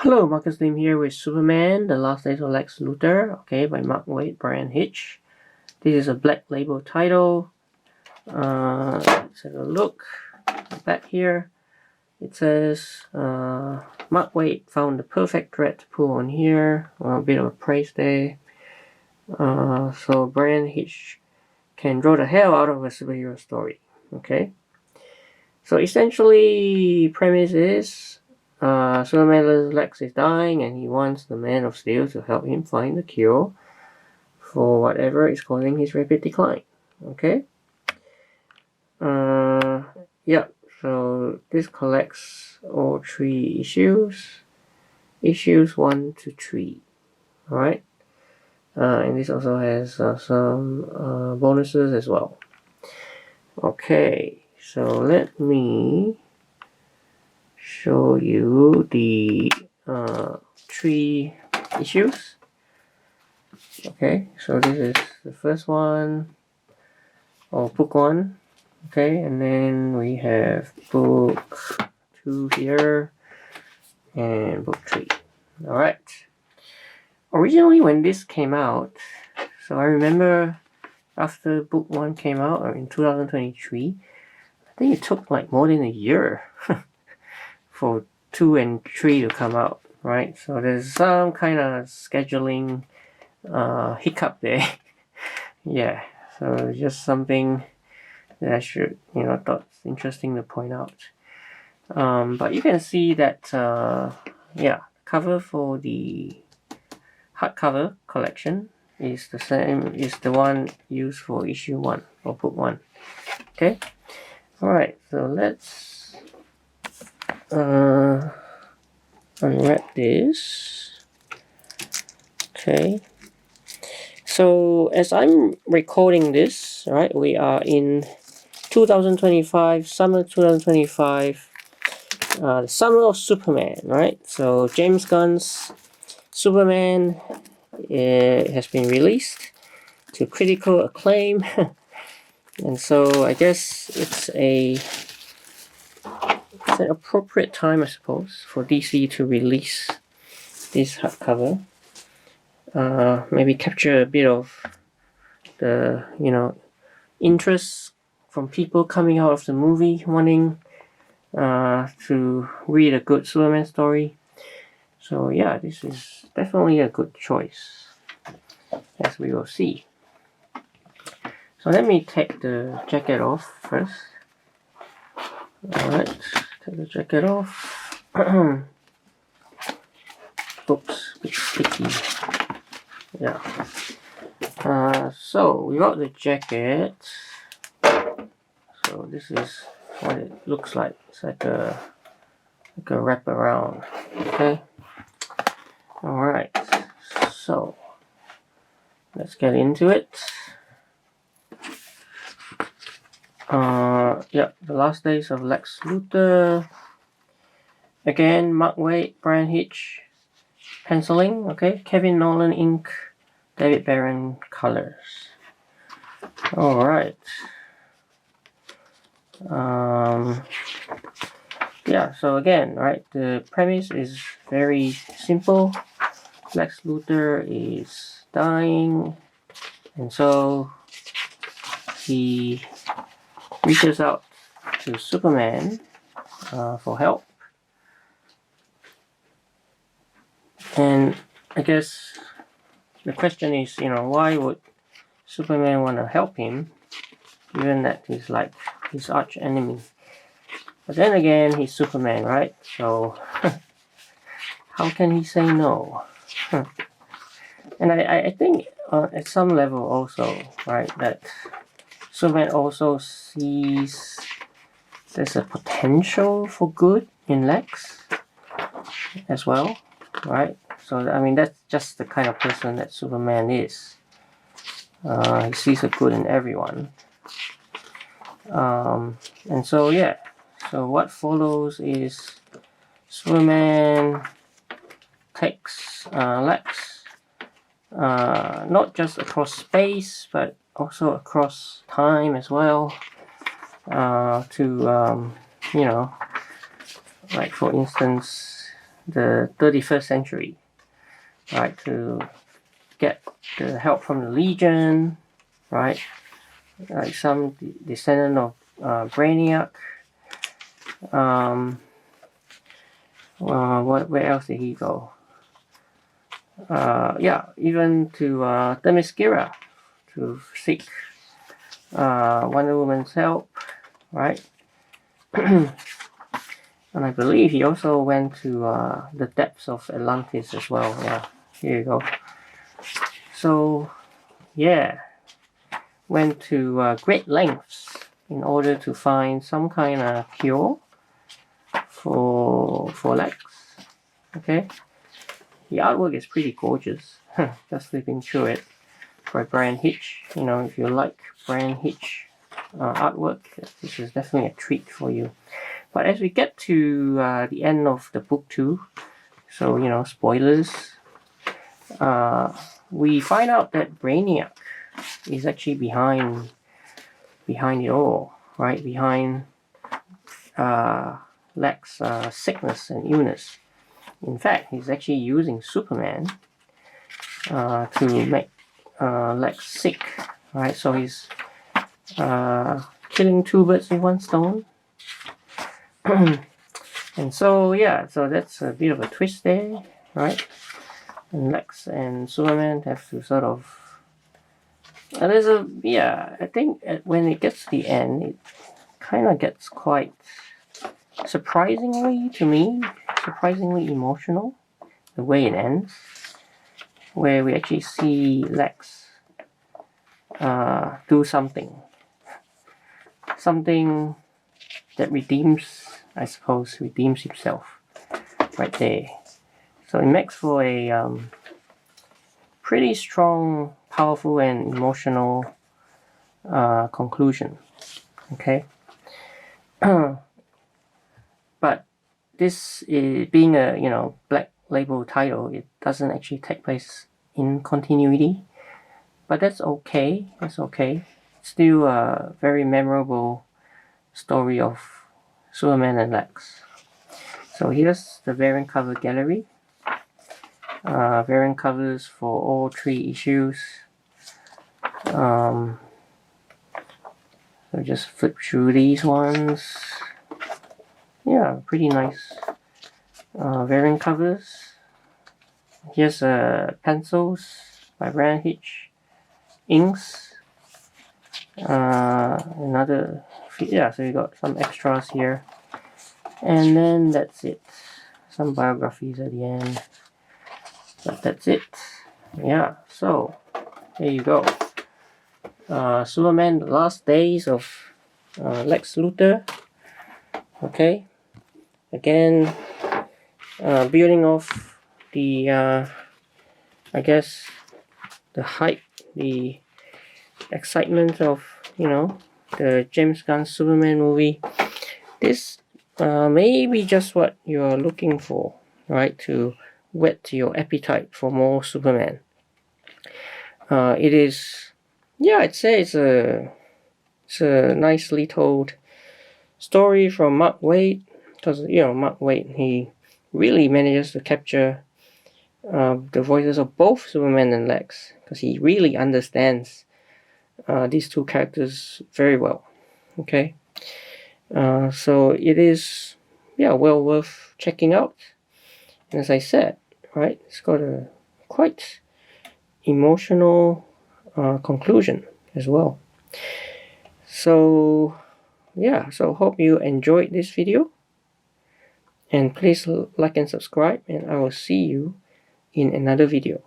Hello, Marcus Lim here with Superman, The Last Days of Lex Luthor, okay, by Waid, Bryan, Hitch. This is a black label title. Let's have a look. Back here, it says, Waid found the perfect thread to pull on here. Well, a bit of a praise there. So Bryan Hitch can draw the hell out of a superhero story, okay? So essentially, premise is, Superman Lex is dying and he wants the Man of Steel to help him find the cure for whatever is causing his rapid decline. Okay? Yeah, so this collects all 3 issues. Issues 1 to 3. Alright? And this also has some bonuses as well. Okay, so let me show you the 3 issues. Okay, so this is the first one, or book 1. Okay, and then we have book 2 here and book 3. Alright, originally when this came out, so I remember after book 1 came out in 2023, I think it took like more than a year for 2 and 3 to come out, right? So there's some kind of scheduling hiccup there. Yeah, so just something that I should, thought interesting to point out. But you can see that, yeah, cover for the hardcover collection is the same, is the one used for issue 1 or book 1. Okay, alright, so let's unwrap this. Okay, so as I'm recording this, right, we are in 2025, summer 2025, the summer of Superman, right? So James Gunn's Superman has been released to critical acclaim. And so I guess it's an appropriate time, I suppose, for DC to release this hardcover. Maybe capture a bit of the, interest from people coming out of the movie wanting to read a good Superman story. So yeah, this is definitely a good choice, as we will see. So let me take the jacket off first. Alright, take the jacket off. Oops, a bit sticky. Yeah. So we got the jacket. So this is what it looks like. It's like a wraparound. Okay. Alright. So let's get into it. Yeah, The Last Days of Lex Luthor. Again, Waid, Bryan Hitch penciling, okay. Kevin Nolan ink, David Barron colors. Alright. Yeah, so again, right, the premise is very simple. Lex Luthor is dying, and so he reaches out to Superman for help. And I guess the question is, why would Superman want to help him, given that he's like his arch enemy? But then again, he's Superman, right? So how can he say no? And I think at some level also, right, that Superman also sees there's a potential for good in Lex as well, right? So I mean, that's just the kind of person that Superman is. He sees the good in everyone. And so yeah, so what follows is Superman takes Lex not just across space but also across time as well, to like for instance, the 31st century, right, to get the help from the Legion, right, like some descendant of Brainiac. Where else did he go? Yeah, even to Themyscira to seek Wonder Woman's help, right? And I believe he also went to the depths of Atlantis as well. Yeah, here you go. So, yeah, went to great lengths in order to find some kind of cure for Lex. Okay, the artwork is pretty gorgeous. Just flipping through it by Bryan Hitch. You know, if you like Bryan Hitch artwork, this is definitely a treat for you. But as we get to the end of the book 2, so you know, spoilers, we find out that Brainiac is actually behind it all, right? Behind Lex sickness and illness. In fact, he's actually using Superman to make Lex sick, right? So he's killing two birds with one stone. And so yeah, so that's a bit of a twist there, right? And Lex and Superman have to sort of there's a I think when it gets to the end, it kind of gets quite surprisingly emotional, the way it ends, where we actually see Lex do something that redeems himself right there. So it makes for a pretty strong, powerful, and emotional conclusion. Okay. But this is being a black label title, it doesn't actually take place in continuity, but that's okay. It's still a very memorable story of Superman and Lex. So here's the variant cover gallery. Variant covers for all 3 issues. So just flip through these ones. Yeah, pretty nice variant covers. Here's pencils by Bryan Hitch, inks, another, so you got some extras here, and then that's it. Some biographies at the end, but that's it. Yeah, so there you go. Superman: The Last Days of Lex Luthor. Okay, again, building off the I guess the hype, the excitement of the James Gunn Superman movie. This may be just what you're looking for, right? To whet your appetite for more Superman. It is, I'd say it's a nicely told story from Mark Waid, because Mark Waid, he really manages to capture the voices of both Superman and Lex, because he really understands these 2 characters very well. Okay, so it is well worth checking out. And as I said, right, it's got a quite emotional conclusion as well. So so hope you enjoyed this video, and please like and subscribe, and I will see you in another video.